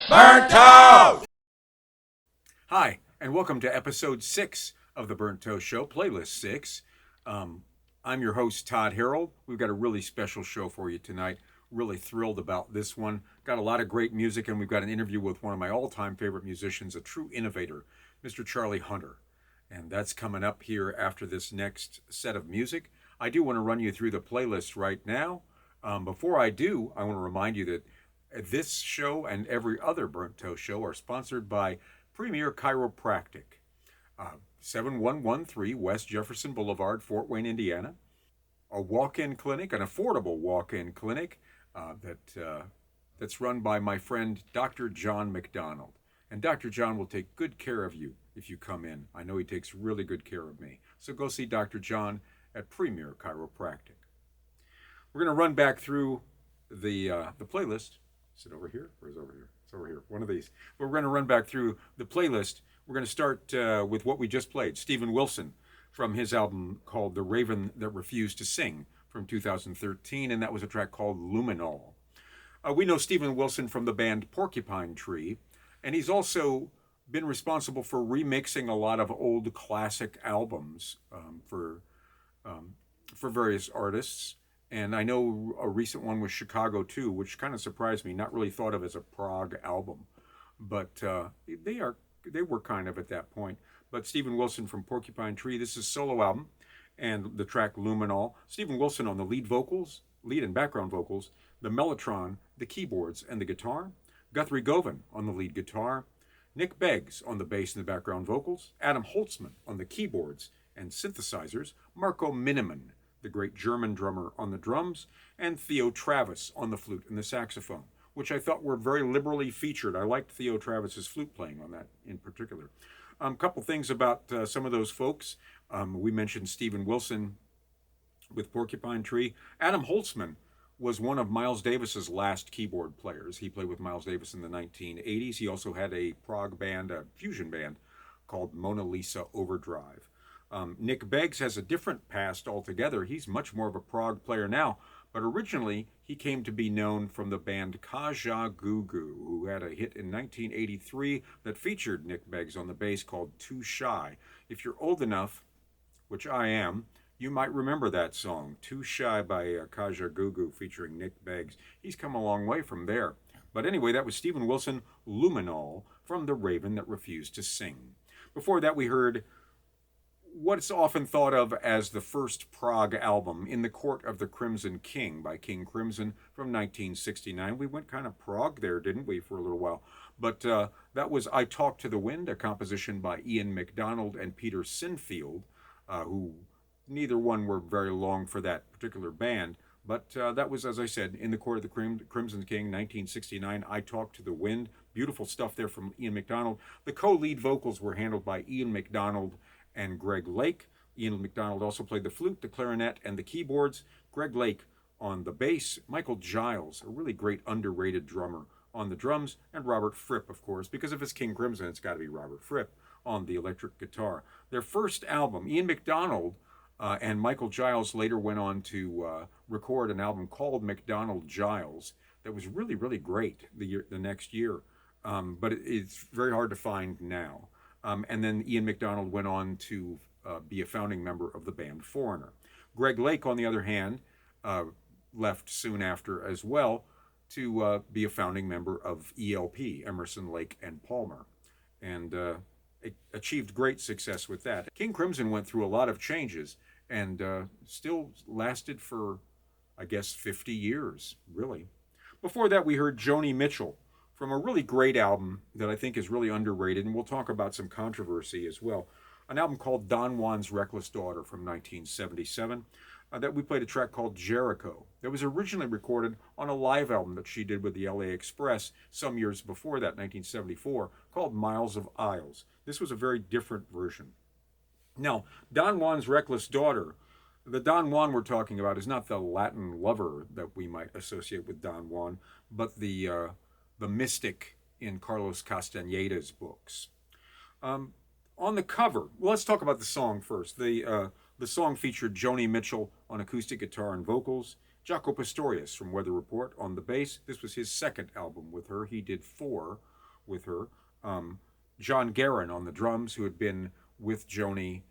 Burnt Toast! Hi, and welcome to episode 6 of the Burnt Toast Show, playlist 6. I'm your host, Todd Harold. We've got a really special show for you tonight. Really thrilled about this one. Got a lot of great music, and we've got an interview with one of my all-time favorite musicians, a true innovator, Mr. Charlie Hunter. And that's coming up here after this next set of music. I do want to run you through the playlist right now. Before I do, I want to remind you that this show and every other Burnt Toast show are sponsored by Premier Chiropractic, 7113 West Jefferson Boulevard, Fort Wayne, Indiana. A walk-in clinic, an affordable walk-in clinic that's run by my friend Dr. John McDonald. And Dr. John will take good care of you if you come in. I know he takes really good care of me. So go see Dr. John at Premier Chiropractic. We're going to run back through the playlist. Is it over here or is it over here? It's over here. One of these. But we're going to run back through the playlist. We're going to start with what we just played. Stephen Wilson from his album called The Raven That Refused to Sing from 2013, and that was a track called Luminol. We know Stephen Wilson from the band Porcupine Tree, and he's also been responsible for remixing a lot of old classic albums for various artists. And I know a recent one was Chicago 2, which kind of surprised me. Not really thought of as a prog album, but they were kind of at that point. But Stephen Wilson from Porcupine Tree, this is a solo album, and the track Luminol. Stephen Wilson on the lead and background vocals, the mellotron, the keyboards, and the guitar. Guthrie Govan on the lead guitar. Nick Beggs on the bass and the background vocals. Adam Holtzman on the keyboards and synthesizers. Marco Miniman, the great German drummer, on the drums, and Theo Travis on the flute and the saxophone, which I thought were very liberally featured. I liked Theo Travis's flute playing on that in particular. A couple things about some of those folks. We mentioned Stephen Wilson with Porcupine Tree. Adam Holtzman was one of Miles Davis's last keyboard players. He played with Miles Davis in the 1980s. He also had a prog band, a fusion band, called Mona Lisa Overdrive. Nick Beggs has a different past altogether. He's much more of a prog player now, but originally he came to be known from the band Kaja Gugu, who had a hit in 1983 that featured Nick Beggs on the bass called Too Shy. If you're old enough, which I am, you might remember that song, Too Shy by Kaja Gugu featuring Nick Beggs. He's come a long way from there. But anyway, that was Stephen Wilson, Luminol, from The Raven That Refused to Sing. Before that, we heard what's often thought of as the first prog album, In the Court of the Crimson King by King Crimson from 1969. We went kind of prog there, didn't we, for a little while? But that was I Talk to the Wind, a composition by Ian MacDonald and Peter Sinfield, who neither one were very long for that particular band. But that was, as I said, In the Court of the Crimson King, 1969, I Talk to the Wind. Beautiful stuff there from Ian MacDonald. The co-lead vocals were handled by Ian MacDonald and Greg Lake. Ian MacDonald also played the flute, the clarinet, and the keyboards. Greg Lake on the bass. Michael Giles, a really great underrated drummer, on the drums. And Robert Fripp, of course, because if it's King Crimson, it's got to be Robert Fripp on the electric guitar. Their first album, Ian MacDonald and Michael Giles later went on to record an album called MacDonald Giles that was really, really great the next year. But it's very hard to find now. And then Ian MacDonald went on to be a founding member of the band Foreigner. Greg Lake, on the other hand, left soon after as well to be a founding member of ELP, Emerson, Lake and Palmer, and achieved great success with that. King Crimson went through a lot of changes and still lasted for, I guess, 50 years, really. Before that, we heard Joni Mitchell from a really great album that I think is really underrated, and we'll talk about some controversy as well. An album called Don Juan's Reckless Daughter from 1977. That we played a track called Jericho. That was originally recorded on a live album that she did with the LA Express some years before that, 1974, called Miles of Isles. This was a very different version. Now, Don Juan's Reckless Daughter, the Don Juan we're talking about is not the Latin lover that we might associate with Don Juan, but the mystic in Carlos Castaneda's books. On the cover, well, let's talk about the song first. The song featured Joni Mitchell on acoustic guitar and vocals, Jaco Pastorius from Weather Report on the bass. This was his second album with her. He did 4 with her. John Guerin on the drums, who had been with Joni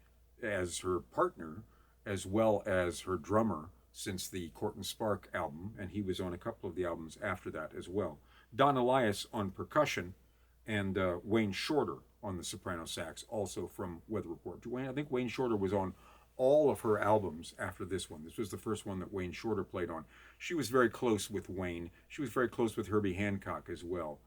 as her partner as well as her drummer since the Court and Spark album, and he was on a couple of the albums after that as well. Don Elias on percussion, and Wayne Shorter on the soprano sax, also from Weather Report. I think Wayne Shorter was on all of her albums after this one. This was the first one that Wayne Shorter played on. She was very close with Wayne. She was very close with Herbie Hancock as well.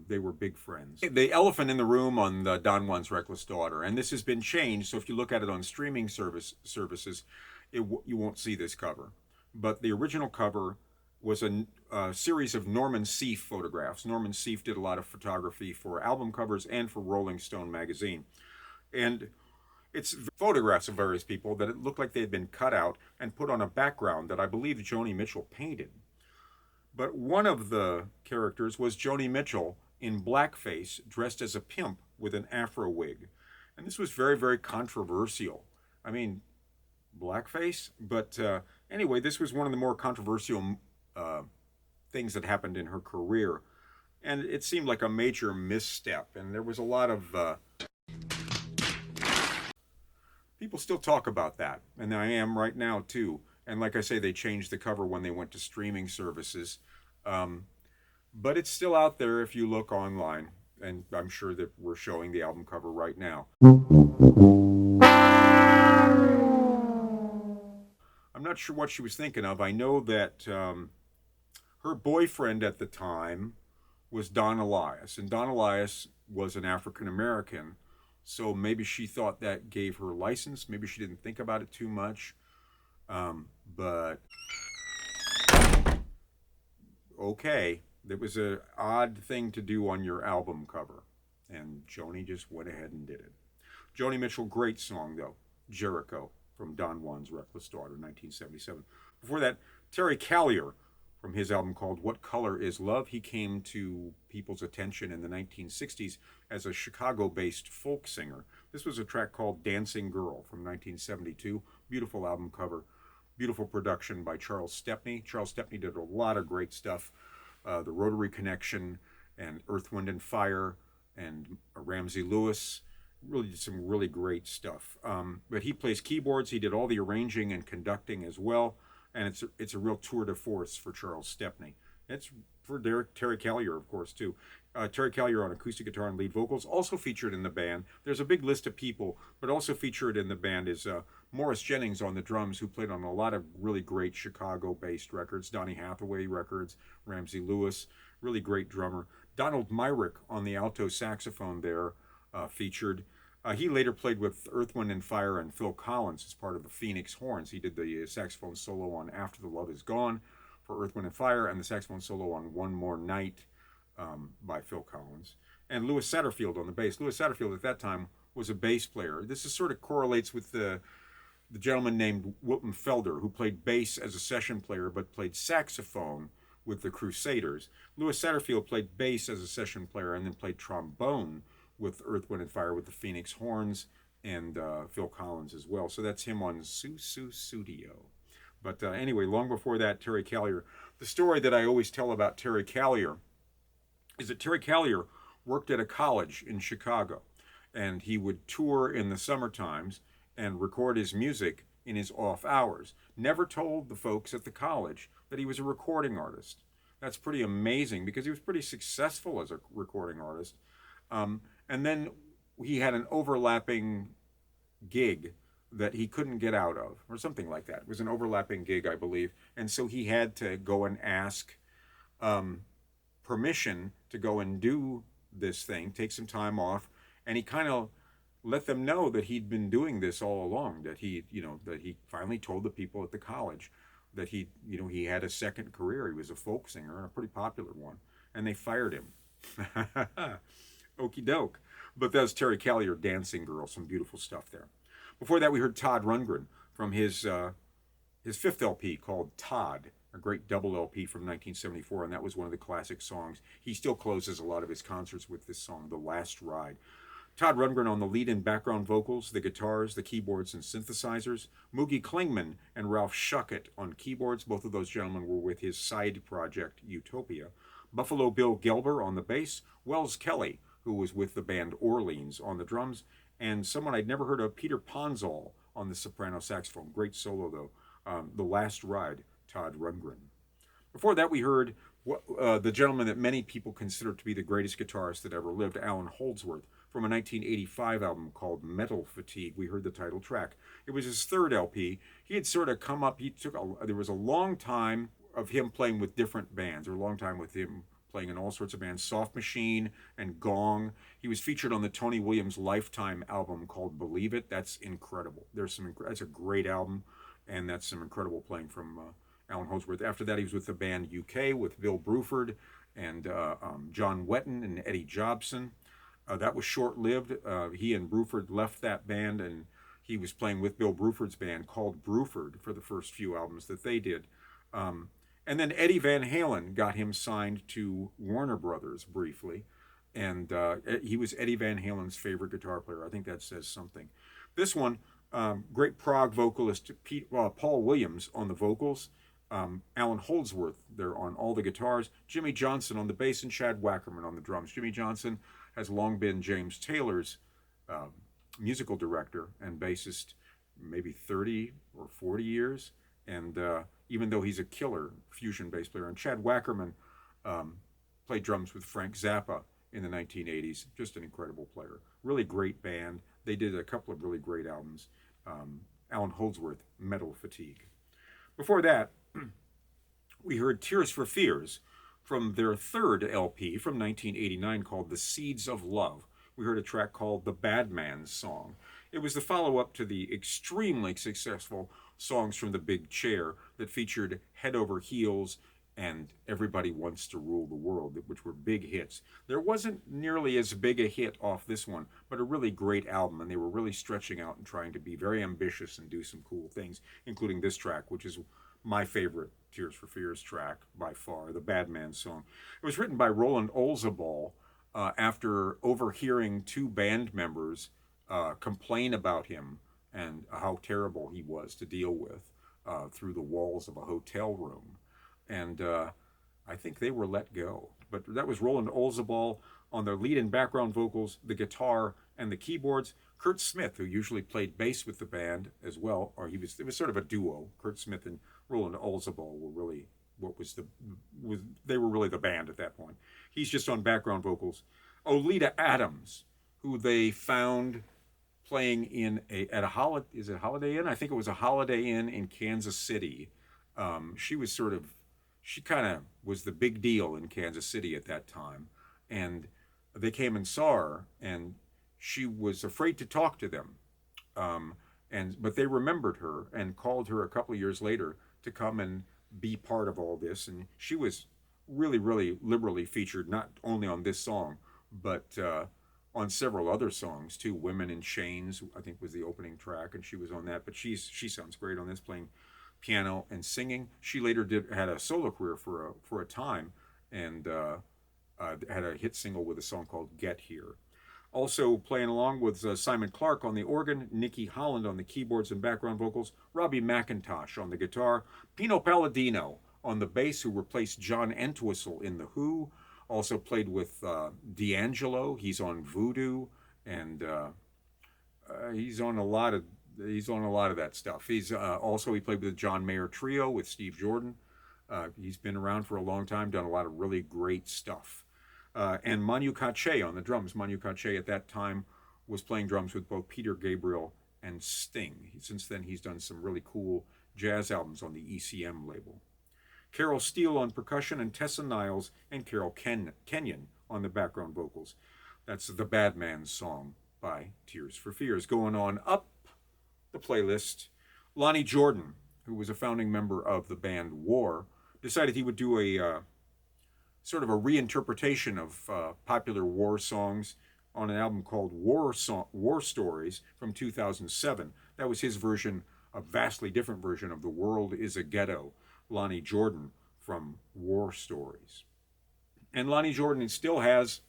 They were big friends. The elephant in the room on the Don Juan's Reckless Daughter, and this has been changed, so if you look at it on streaming services, you won't see this cover. But the original cover was a series of Norman Seeff photographs. Norman Seeff did a lot of photography for album covers and for Rolling Stone magazine. And it's photographs of various people that it looked like they had been cut out and put on a background that I believe Joni Mitchell painted. But one of the characters was Joni Mitchell in blackface, dressed as a pimp with an afro wig. And this was very, very controversial. I mean, blackface? But anyway, this was one of the more controversial things that happened in her career. And it seemed like a major misstep. And there was a lot of... people still talk about that. And I am right now, too. And like I say, they changed the cover when they went to streaming services. But it's still out there if you look online. And I'm sure that we're showing the album cover right now. I'm not sure what she was thinking of. I know that her boyfriend at the time was Don Elias. And Don Elias was an African American. So maybe she thought that gave her license. Maybe she didn't think about it too much. But okay, it was an odd thing to do on your album cover, and Joni just went ahead and did it. Joni Mitchell, great song though, Jericho from Don Juan's Reckless Daughter, 1977. Before that, Terry Callier from his album called What Color Is Love. He came to people's attention in the 1960s as a Chicago-based folk singer. This was a track called Dancing Girl from 1972. Beautiful album cover. Beautiful production by Charles Stepney. Charles Stepney did a lot of great stuff. The Rotary Connection and Earth, Wind, and Fire and Ramsey Lewis. Really did some really great stuff. But he plays keyboards. He did all the arranging and conducting as well. And it's a real tour de force for Charles Stepney. It's for Terry Callier, of course, too. Terry Callier on acoustic guitar and lead vocals, also featured in the band. There's a big list of people, but also featured in the band is Morris Jennings on the drums, who played on a lot of really great Chicago-based records, Donny Hathaway records, Ramsey Lewis, really great drummer. Donald Myrick on the alto saxophone there featured. He later played with Earth, Wind, and Fire and Phil Collins as part of the Phoenix Horns. He did the saxophone solo on After the Love Is Gone for Earth, Wind, and Fire, and the saxophone solo on One More Night by Phil Collins. And Louis Satterfield on the bass. Louis Satterfield at that time was a bass player. This is sort of correlates with the gentleman named Wilton Felder, who played bass as a session player but played saxophone with the Crusaders. Louis Satterfield played bass as a session player and then played trombone with Earth, Wind, and Fire with the Phoenix Horns and Phil Collins as well. So that's him on Studio. But anyway, long before that, Terry Callier. The story that I always tell about Terry Callier is that Terry Callier worked at a college in Chicago, and he would tour in the summer times and record his music in his off hours. Never told the folks at the college that he was a recording artist. That's pretty amazing because he was pretty successful as a recording artist. And then he had an overlapping gig that he couldn't get out of, or something like that. It was an overlapping gig, I believe. And so he had to go and ask permission to go and do this thing, take some time off. And he kind of let them know that he'd been doing this all along, that he finally told the people at the college that he had a second career. He was a folk singer, and a pretty popular one. And they fired him. Okie doke. But that's Terry Callier, Dancing Girl, some beautiful stuff there. Before that, we heard Todd Rundgren from his fifth LP called Todd, a great double LP from 1974, and that was one of the classic songs. He still closes a lot of his concerts with this song, The Last Ride. Todd Rundgren on the lead and background vocals, the guitars, the keyboards, and synthesizers. Moogie Klingman and Ralph Schuckett on keyboards. Both of those gentlemen were with his side project, Utopia. Buffalo Bill Gelber on the bass, Wells Kelly, who was with the band Orleans, on the drums, and someone I'd never heard of, Peter Ponzal, on the soprano saxophone. Great solo, though. The Last Ride, Todd Rundgren. Before that, we heard the gentleman that many people consider to be the greatest guitarist that ever lived, Alan Holdsworth, from a 1985 album called Metal Fatigue. We heard the title track. It was his third LP. He had sort of come up. There was a long time of him playing with different bands, or a long time with him playing in all sorts of bands, Soft Machine and Gong. He was featured on the Tony Williams Lifetime album called Believe It. That's incredible. That's a great album, and that's some incredible playing from Alan Holdsworth. After that, he was with the band UK with Bill Bruford and John Wetton and Eddie Jobson. That was short-lived. He and Bruford left that band, and he was playing with Bill Bruford's band called Bruford for the first few albums that they did. And then Eddie Van Halen got him signed to Warner Brothers briefly, and he was Eddie Van Halen's favorite guitar player. I think that says something. This one, great prog vocalist Paul Williams on the vocals, Alan Holdsworth there on all the guitars, Jimmy Johnson on the bass, and Chad Wackerman on the drums. Jimmy Johnson has long been James Taylor's musical director and bassist, maybe 30 or 40 years, and even though he's a killer fusion bass player. And Chad Wackerman played drums with Frank Zappa in the 1980s. Just an incredible player. Really great band. They did a couple of really great albums. Alan Holdsworth, Metal Fatigue. Before that, we heard Tears for Fears from their third LP from 1989 called The Seeds of Love. We heard a track called The Bad Man's Song. It was the follow-up to the extremely successful Songs from the Big Chair that featured Head Over Heels and Everybody Wants to Rule the World, which were big hits. There wasn't nearly as big a hit off this one, but a really great album, and they were really stretching out and trying to be very ambitious and do some cool things, including this track, which is my favorite Tears for Fears track by far, The Bad Man's Song. It was written by Roland Olzabal after overhearing two band members complain about him and how terrible he was to deal with through the walls of a hotel room. And I think they were let go. But that was Roland Olzabal on the lead and background vocals, the guitar, and the keyboards. Kurt Smith, who usually played bass with the band as well, or it was sort of a duo. Kurt Smith and Roland Olzabal were really they were really the band at that point. He's just on background vocals. Oleta Adams, who they found playing at a Holiday Inn? I think it was a Holiday Inn in Kansas City. She kind of was the big deal in Kansas City at that time, and they came and saw her, and she was afraid to talk to them, but they remembered her and called her a couple of years later to come and be part of all this, and she was really, really liberally featured, not only on this song, but on several other songs too. Women in Chains, I think, was the opening track, and she was on that. But she sounds great on this, playing piano and singing. She later had a solo career for a time, and had a hit single with a song called "Get Here." Also playing along with Simon Clarke on the organ, Nikki Holland on the keyboards and background vocals, Robbie McIntosh on the guitar, Pino Palladino on the bass, who replaced John Entwistle in The Who. Also played with D'Angelo. He's on Voodoo, and he's on a lot of that stuff. He played with the John Mayer Trio with Steve Jordan. He's been around for a long time, done a lot of really great stuff. And Manu Katché on the drums. Manu Katché at that time was playing drums with both Peter Gabriel and Sting. Since then, he's done some really cool jazz albums on the ECM label. Carol Steele on percussion, and Tessa Niles and Carol Kenyon on the background vocals. That's The Bad Man's Song by Tears for Fears. Going on up the playlist, Lonnie Jordan, who was a founding member of the band War, decided he would do a sort of a reinterpretation of popular war songs on an album called War Stories from 2007. That was his version, a vastly different version of The World is a Ghetto, Lonnie Jordan from War Stories. And Lonnie Jordan still has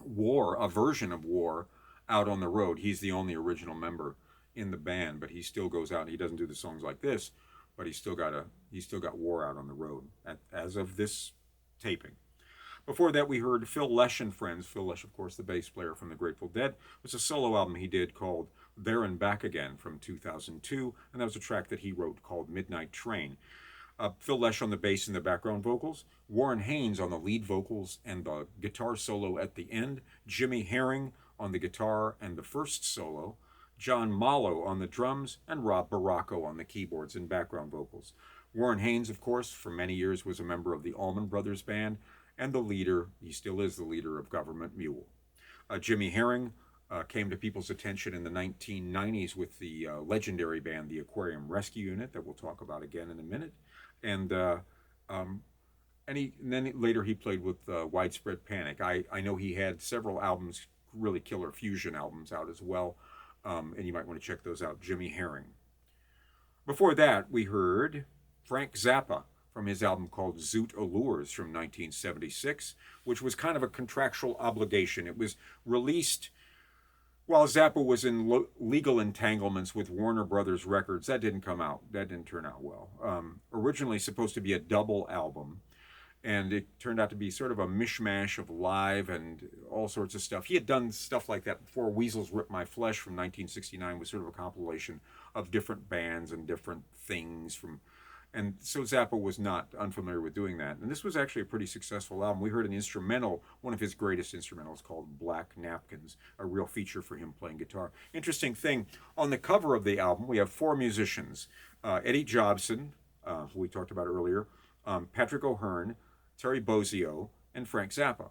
War, a version of War, out on the road. He's the only original member in the band, but he still goes out. He doesn't do the songs like this, but he's still got War out on the road as of this taping. Before that, we heard Phil Lesh and Friends. Phil Lesh, of course, the bass player from the Grateful Dead. It was a solo album he did called There and Back Again from 2002, and that was a track that he wrote called Midnight Train. Phil Lesh on the bass and the background vocals, Warren Haynes on the lead vocals and the guitar solo at the end, Jimmy Herring on the guitar and the first solo, John Mallow on the drums, and Rob Baracco on the keyboards and background vocals. Warren Haynes, of course, for many years was a member of the Allman Brothers Band and the leader, he still is the leader of Government Mule. Jimmy Herring came to people's attention in the 1990s with the legendary band, the Aquarium Rescue Unit, that we'll talk about again in a minute. And then later he played with Widespread Panic. I know he had several albums, really killer fusion albums out as well, and you might want to check those out, Jimmy Herring. Before that, we heard Frank Zappa from his album called Zoot Allures from 1976, which was kind of a contractual obligation. It was released while Zappa was in legal entanglements with Warner Brothers Records. That didn't come out. That didn't turn out well. Originally supposed to be a double album, and it turned out to be sort of a mishmash of live and all sorts of stuff. He had done stuff like that before. Weasels Rip My Flesh from 1969 was sort of a compilation of different bands and different things and so Zappa was not unfamiliar with doing that. And this was actually a pretty successful album. We heard an instrumental, one of his greatest instrumentals called Black Napkins, a real feature for him playing guitar. Interesting thing, on the cover of the album, we have four musicians. Eddie Jobson, who we talked about earlier, Patrick O'Hearn, Terry Bozzio, and Frank Zappa.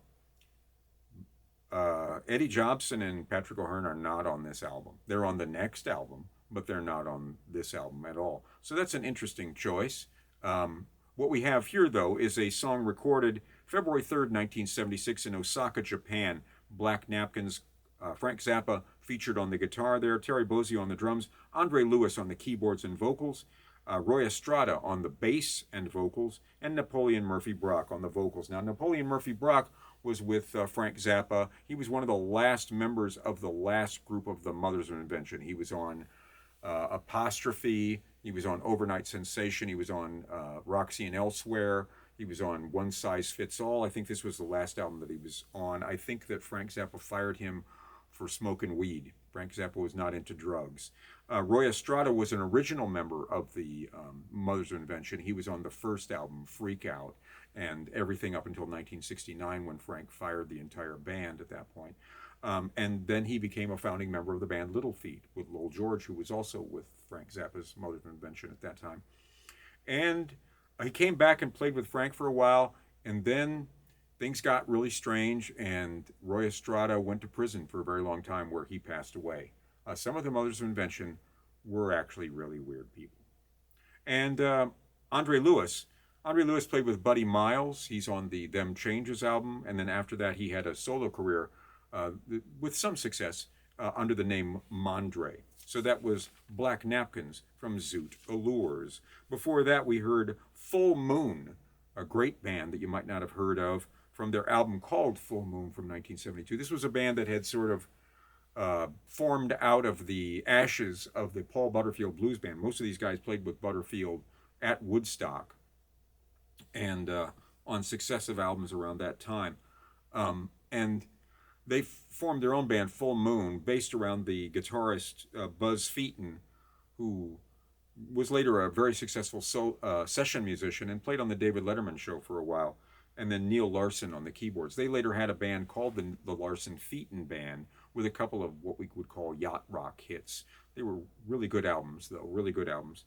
Eddie Jobson and Patrick O'Hearn are not on this album. They're on the next album, but they're not on this album at all. So that's an interesting choice. What we have here, though, is a song recorded February 3rd, 1976 in Osaka, Japan. Black Napkins, Frank Zappa featured on the guitar there, Terry Bozzio on the drums, Andre Lewis on the keyboards and vocals, Roy Estrada on the bass and vocals, and Napoleon Murphy Brock on the vocals. Now, Napoleon Murphy Brock was with Frank Zappa. He was one of the last members of the last group of the Mothers of Invention. He was on Apostrophe, he was on Overnight Sensation, he was on Roxy and Elsewhere, he was on One Size Fits All. I think this was the last album that he was on. I think that Frank Zappa fired him for smoking weed. Frank Zappa was not into drugs. Roy Estrada was an original member of the Mothers of Invention. He was on the first album, Freak Out, and everything up until 1969 when Frank fired the entire band at that point. And then he became a founding member of the band Little Feat with Lowell George, who was also with Frank Zappa's Mothers of Invention at that time. And he came back and played with Frank for a while, and then things got really strange, and Roy Estrada went to prison for a very long time where he passed away. Some of the Mothers of Invention were actually really weird people. And Andre Lewis played with Buddy Miles. He's on the Them Changes album, and then after that he had a solo career with some success under the name Mondre. So that was Black Napkins from Zoot Allures. Before that, we heard Full Moon, a great band that you might not have heard of, from their album called Full Moon from 1972. This was a band that had sort of formed out of the ashes of the Paul Butterfield Blues Band. Most of these guys played with Butterfield at Woodstock and on successive albums around that time. And they formed their own band, Full Moon, based around the guitarist Buzz Featon, who was later a very successful session musician and played on the David Letterman show for a while, and then Neil Larson on the keyboards. They later had a band called the Larson-Featon Band with a couple of what we would call yacht rock hits. They were really good albums, though, really good albums.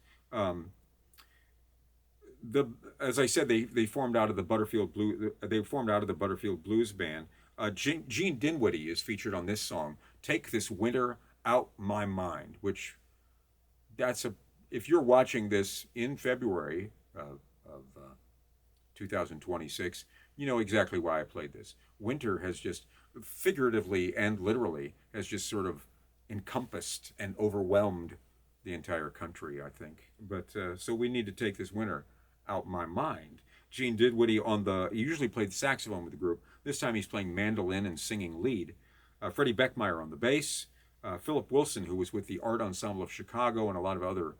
As I said, they formed out of the Butterfield Blues Band. Gene Dinwiddie is featured on this song, Take This Winter Out My Mind, which if you're watching this in February of 2026, you know exactly why I played this. Winter has just, figuratively and literally, has just sort of encompassed and overwhelmed the entire country, I think. But so we need to take this winter out my mind. Gene Dinwiddie he usually played saxophone with the group. This time he's playing mandolin and singing lead. Freddie Beckmeyer on the bass. Philip Wilson, who was with the Art Ensemble of Chicago and a lot of other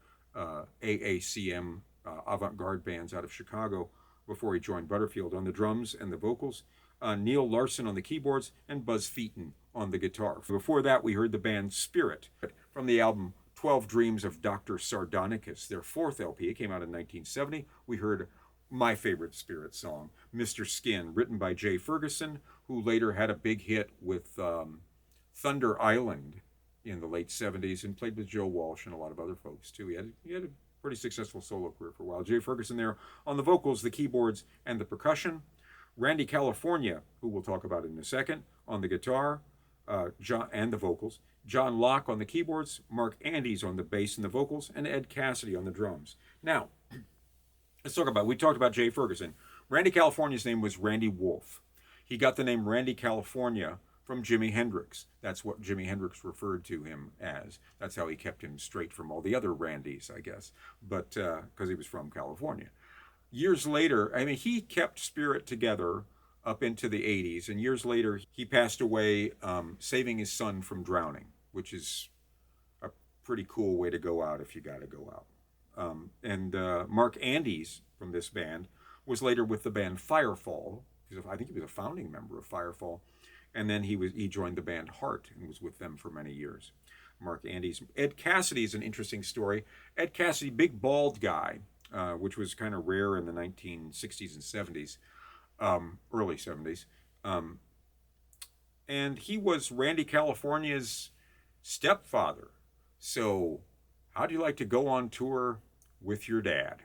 AACM avant-garde bands out of Chicago before he joined Butterfield, on the drums and the vocals. Neil Larson on the keyboards, and Buzz Featon on the guitar. Before that, we heard the band Spirit from the album 12 Dreams of Dr. Sardonicus, their fourth LP. It came out in 1970. We heard my favorite Spirit song, Mr. Skin, written by Jay Ferguson, who later had a big hit with Thunder Island in the late 70s and played with Joe Walsh and a lot of other folks too. He had a pretty successful solo career for a while. Jay Ferguson there on the vocals, the keyboards, and the percussion. Randy California, who we'll talk about in a second, on the guitar John, and the vocals. John Locke on the keyboards, Mark Andes on the bass and the vocals, and Ed Cassidy on the drums. Now, we talked about Jay Ferguson. Randy California's name was Randy Wolf. He got the name Randy California from Jimi Hendrix. That's what Jimi Hendrix referred to him as. That's how he kept him straight from all the other Randys, I guess, but because he was from California. Years later, I mean, he kept Spirit together up into the 80s, and years later, he passed away saving his son from drowning, which is a pretty cool way to go out if you got to go out. Mark Andes from this band was later with the band Firefall. I think he was a founding member of Firefall. And then he joined the band Heart and was with them for many years. Mark Andes. Ed Cassidy is an interesting story. Ed Cassidy, big bald guy, which was kind of rare in the 1960s and 70s, early 70s. And he was Randy California's stepfather. So how do you like to go on tour with your dad?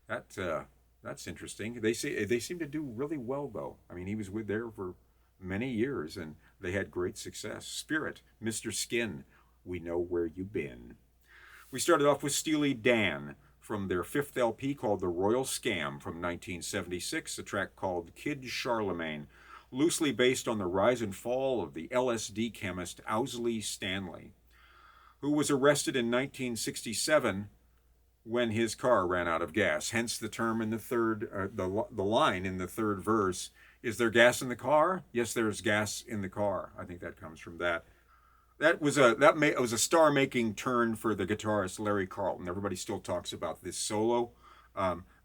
That's interesting. They seem to do really well, though. I mean, he was there for many years, and they had great success. Spirit, Mr. Skin, We Know Where You Been. We started off with Steely Dan from their fifth LP called The Royal Scam from 1976, a track called Kid Charlemagne, loosely based on the rise and fall of the LSD chemist Owsley Stanley, who was arrested in 1967 when his car ran out of gas. Hence the term in the third, the line in the third verse, is there gas in the car? Yes, there's gas in the car. I think that comes from that. It was a star-making turn for the guitarist Larry Carlton. Everybody still talks about this solo.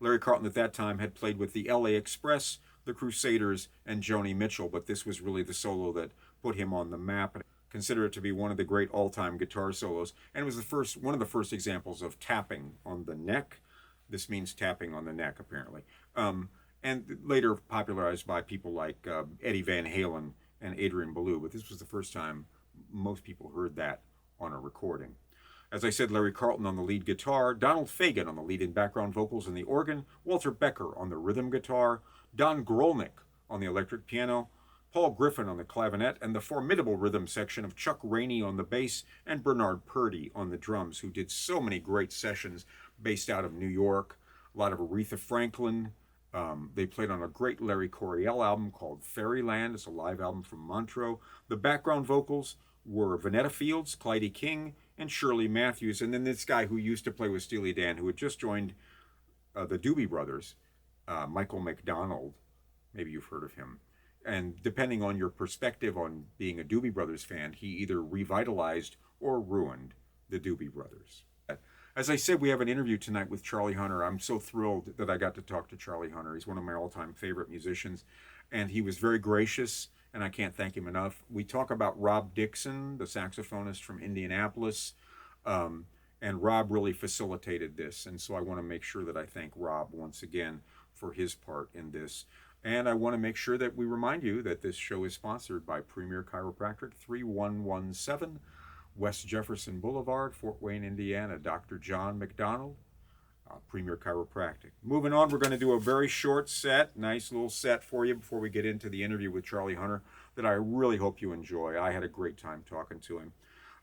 Larry Carlton at that time had played with the LA Express, the Crusaders, and Joni Mitchell, but this was really the solo that put him on the map. I consider it to be one of the great all-time guitar solos, and it was one of the first examples of tapping on the neck. This means tapping on the neck, apparently. And later popularized by people like Eddie Van Halen and Adrian Belew, but this was the first time most people heard that on a recording. As I said, Larry Carlton on the lead guitar, Donald Fagen on the lead and background vocals and the organ, Walter Becker on the rhythm guitar, Don Grolnick on the electric piano, Paul Griffin on the clavinet, and the formidable rhythm section of Chuck Rainey on the bass and Bernard Purdy on the drums, who did so many great sessions based out of New York, a lot of Aretha Franklin. They played on a great Larry Coryell album called Fairyland. It's a live album from Montreux. The background vocals were Vanetta Fields, Clyde King, and Shirley Matthews. And then this guy who used to play with Steely Dan, who had just joined the Doobie Brothers, Michael McDonald. Maybe you've heard of him. And depending on your perspective on being a Doobie Brothers fan, he either revitalized or ruined the Doobie Brothers. As I said, we have an interview tonight with Charlie Hunter. I'm so thrilled that I got to talk to Charlie Hunter. He's one of my all-time favorite musicians, and he was very gracious, and I can't thank him enough. We talk about Rob Dixon, the saxophonist from Indianapolis, and Rob really facilitated this, and so I want to make sure that I thank Rob once again for his part in this. And I want to make sure that we remind you that this show is sponsored by Premier Chiropractic, 3117 West Jefferson Boulevard, Fort Wayne, Indiana. Dr. John McDonald, Premier Chiropractic. Moving on, we're going to do a very short set, nice little set for you before we get into the interview with Charlie Hunter that I really hope you enjoy. I had a great time talking to him.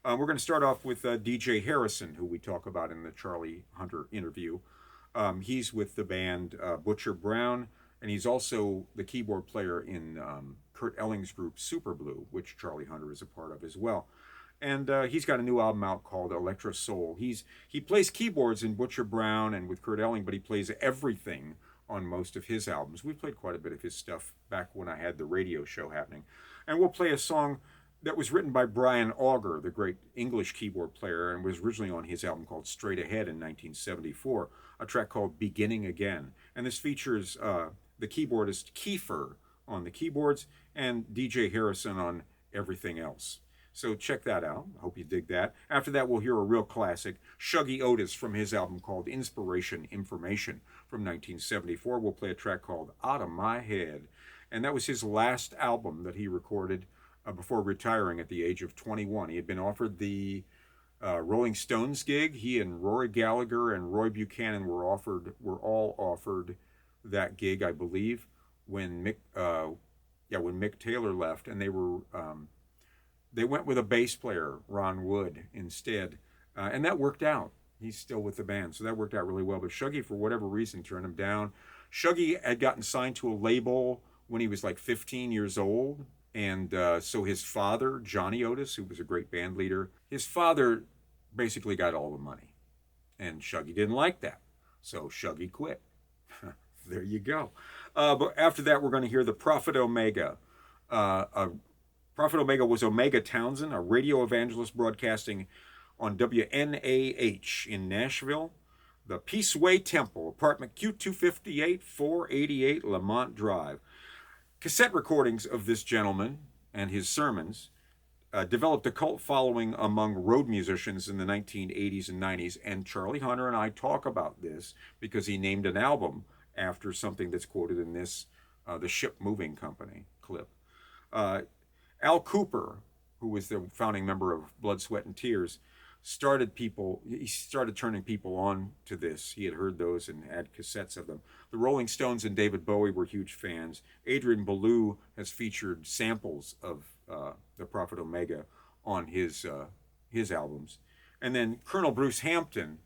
We're going to start off with DJ Harrison, who we talk about in the Charlie Hunter interview. He's with the band Butcher Brown, and he's also the keyboard player in Kurt Elling's group Super Blue, which Charlie Hunter is a part of as well. And he's got a new album out called Electro Soul. He plays keyboards in Butcher Brown and with Kurt Elling, but he plays everything on most of his albums. We played quite a bit of his stuff back when I had the radio show happening. And we'll play a song that was written by Brian Auger, the great English keyboard player, and was originally on his album called Straight Ahead in 1974, a track called Beginning Again. And this features the keyboardist Kiefer on the keyboards, and DJ Harrison on everything else. So check that out. I hope you dig that. After that, we'll hear a real classic, Shuggy Otis from his album called Inspiration Information from 1974. We'll play a track called Out of My Head. And that was his last album that he recorded before retiring at the age of 21. He had been offered the Rolling Stones gig. He and Rory Gallagher and Roy Buchanan were all offered that gig, I believe, when Mick Taylor left, and they went with a bass player, Ron Wood, instead, and that worked out. He's still with the band, so that worked out really well. But Shuggy, for whatever reason, turned him down. Shuggy had gotten signed to a label when he was like 15 years old, and so his father, Johnny Otis, who was a great band leader, his father basically got all the money, and Shuggy didn't like that, so Shuggy quit. There you go. But after that, we're going to hear the Prophet Omega. Prophet Omega was Omega Townsend, a radio evangelist broadcasting on WNAH in Nashville. The Peaceway Temple, apartment Q258, 488 Lamont Drive. Cassette recordings of this gentleman and his sermons developed a cult following among road musicians in the 1980s and 90s. And Charlie Hunter and I talk about this because he named an album after something that's quoted in this, the Ship Moving Company clip. Al Cooper, who was the founding member of Blood, Sweat, and Tears, started turning people on to this. He had heard those and had cassettes of them. The Rolling Stones and David Bowie were huge fans. Adrian Belew has featured samples of the Prophet Omega on his albums. And then Colonel Bruce Hampton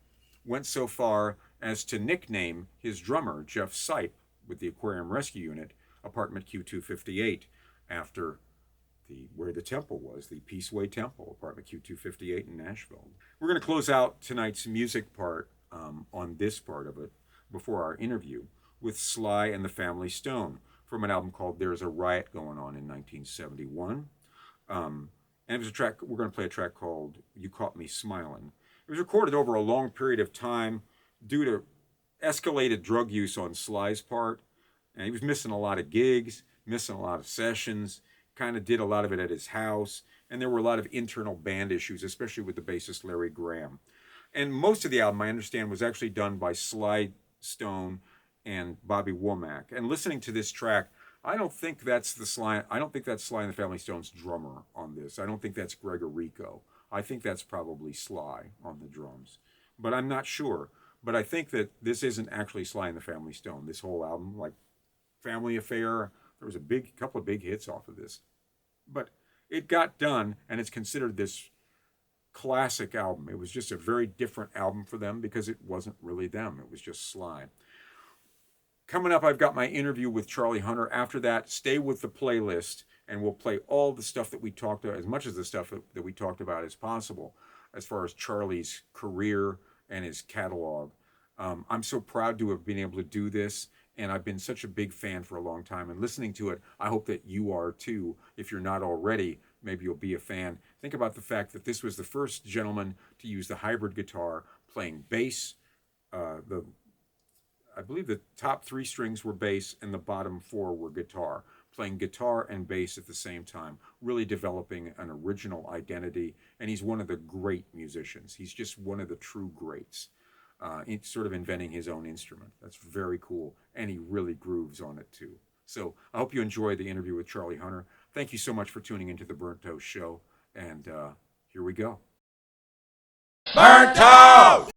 went so far as to nickname his drummer, Jeff Sipe, with the Aquarium Rescue Unit, apartment Q258, after where the temple was, the Peaceway Temple, apartment Q258 in Nashville. We're going to close out tonight's music part on this part of it before our interview with Sly and the Family Stone from an album called There's a Riot Going On in 1971. And it was a track, we're going to play a track called You Caught Me Smiling. It was recorded over a long period of time due to escalated drug use on Sly's part. And he was missing a lot of gigs, missing a lot of sessions, kind of did a lot of it at his house, and there were a lot of internal band issues, especially with the bassist Larry Graham. And most of the album, I understand, was actually done by Sly Stone and Bobby Womack. And listening to this track, I don't think that's Sly and the Family Stone's drummer on this. I don't think that's Gregorico. I think that's probably Sly on the drums. But I'm not sure. But I think that this isn't actually Sly and the Family Stone. This whole album, like Family Affair, there was a couple of big hits off of this. But it got done, and it's considered this classic album. It was just a very different album for them because it wasn't really them. It was just Sly. Coming up, I've got my interview with Charlie Hunter. After that, stay with the playlist, and we'll play all the stuff that we talked about, as much of the stuff that we talked about as possible, as far as Charlie's career and his catalog. I'm so proud to have been able to do this. And I've been such a big fan for a long time. And listening to it, I hope that you are too. If you're not already, maybe you'll be a fan. Think about the fact that this was the first gentleman to use the hybrid guitar, playing bass. I believe the top 3 strings were bass and the bottom 4 were guitar. Playing guitar and bass at the same time, really developing an original identity. And he's one of the great musicians. He's just one of the true greats. Sort of inventing his own instrument. That's very cool. And he really grooves on it too. So I hope you enjoyed the interview with Charlie Hunter. Thank you so much for tuning into the Burnt Toast Show. And here we go. Burnt Toast!